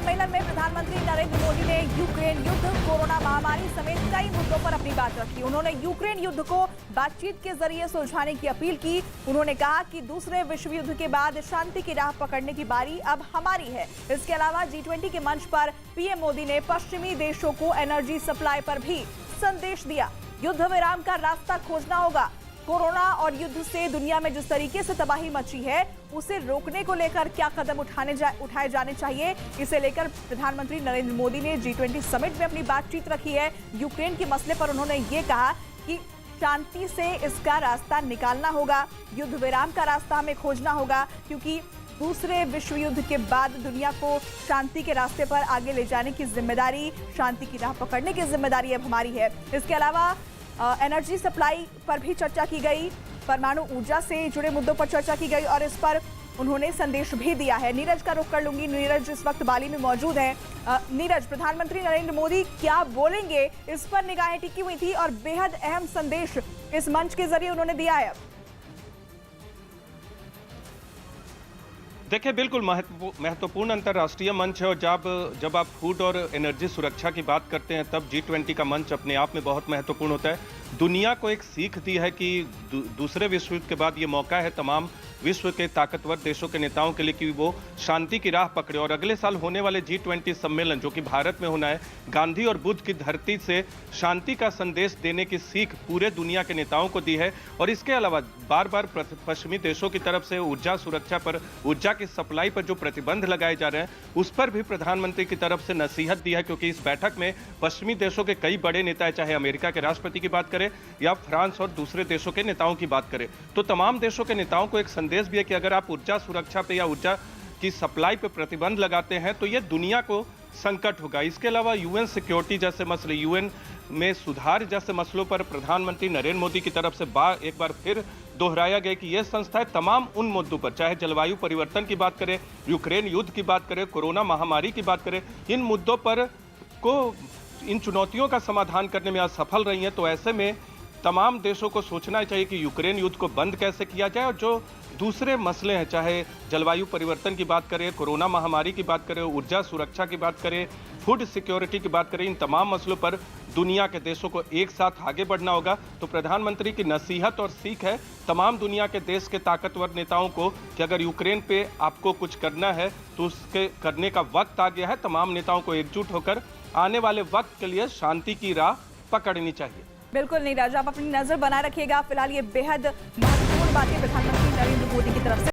सम्मेलन में प्रधानमंत्री नरेंद्र मोदी ने यूक्रेन युद्ध, कोरोना महामारी समेत कई मुद्दों पर अपनी बात रखी। उन्होंने यूक्रेन युद्ध को बातचीत के जरिए सुलझाने की अपील की। उन्होंने कहा कि दूसरे विश्व युद्ध के बाद शांति की राह पकड़ने की बारी अब हमारी है। इसके अलावा G20 के मंच पर पीएम मोदी ने पश्चिमी देशों को एनर्जी सप्लाई पर भी संदेश दिया। युद्ध विराम का रास्ता खोजना होगा। कोरोना और युद्ध से दुनिया में जिस तरीके से तबाही मची है, उसे रोकने को लेकर क्या कदम उठाए जाने चाहिए, इसे लेकर प्रधानमंत्री नरेंद्र मोदी ने G20 समिट में अपनी बातचीत रखी है। यूक्रेन के मसले पर उन्होंने ये कहा कि शांति से इसका रास्ता निकालना होगा, युद्ध विराम का रास्ता हमें खोजना होगा, क्योंकि दूसरे विश्व युद्ध के बाद दुनिया को शांति के रास्ते पर आगे ले जाने की जिम्मेदारी, शांति की राह पकड़ने की जिम्मेदारी अब हमारी है। इसके अलावा एनर्जी सप्लाई पर भी चर्चा की गई, परमाणु ऊर्जा से जुड़े मुद्दों पर चर्चा की गई और इस पर उन्होंने संदेश भी दिया है। नीरज का रुख कर लूंगी। नीरज इस वक्त बाली में मौजूद है। नीरज, प्रधानमंत्री नरेंद्र मोदी क्या बोलेंगे, इस पर निगाहें टिकी हुई थी और बेहद अहम संदेश इस मंच के जरिए उन्होंने दिया है। देखिए, बिल्कुल महत्वपूर्ण अंतर्राष्ट्रीय मंच है और जब आप फूड और एनर्जी सुरक्षा की बात करते हैं तब G20 का मंच अपने आप में बहुत महत्वपूर्ण होता है। दुनिया को एक सीख दी है कि दूसरे विश्व युद्ध के बाद ये मौका है तमाम विश्व के ताकतवर देशों के नेताओं के लिए कि वो शांति की राह पकड़े। और अगले साल होने वाले G20 सम्मेलन जो कि भारत में होना है, गांधी और बुद्ध की धरती से शांति का संदेश देने की सीख पूरे दुनिया के नेताओं को दी है। और इसके अलावा बार बार पश्चिमी देशों की तरफ से ऊर्जा सुरक्षा पर, ऊर्जा की सप्लाई पर जो प्रतिबंध लगाए जा रहे हैं, उस पर भी प्रधानमंत्री की तरफ से नसीहत दी है, क्योंकि इस बैठक में पश्चिमी देशों के कई बड़े नेता, चाहे अमेरिका के राष्ट्रपति की बात करें या फ्रांस और दूसरे देशों के नेताओं की बात करें, तो तमाम देशों के नेताओं को एक संदेश भी है कि अगर आप ऊर्जा सुरक्षा पे या ऊर्जा की सप्लाई पे प्रतिबंध लगाते हैं तो ये दुनिया को संकट होगा। इसके अलावा यूएन सिक्योरिटी जैसे मसले, यूएन में सुधार जैसे मसलों पर प्रधानमंत्री नरेंद्र मोदी की तरफ से एक बार फिर दोहराया गया कि यह संस्थाएं तमाम उन मुद्दों पर, चाहे जलवायु परिवर्तन की बात करें, यूक्रेन युद्ध की बात करें, कोरोना महामारी की बात करें, इन मुद्दों पर इन चुनौतियों का समाधान करने में असफल रही हैं। तो ऐसे में तमाम देशों को सोचना चाहिए कि यूक्रेन युद्ध को बंद कैसे किया जाए और जो दूसरे मसले हैं, चाहे जलवायु परिवर्तन की बात करें, कोरोना महामारी की बात करें, ऊर्जा सुरक्षा की बात करें, फूड सिक्योरिटी की बात करें, इन तमाम मसलों पर दुनिया के देशों को एक साथ आगे बढ़ना होगा। तो प्रधानमंत्री की नसीहत और सीख है तमाम दुनिया के देश के ताकतवर नेताओं को कि अगर यूक्रेन पे आपको कुछ करना है तो उसके करने का वक्त आ गया है। तमाम नेताओं को एकजुट होकर आने वाले वक्त के लिए शांति की राह पकड़नी चाहिए। बिल्कुल नीरज, आप अपनी नजर बनाए रखिएगा। फिलहाल ये बेहद महत्वपूर्ण बातें प्रधानमंत्री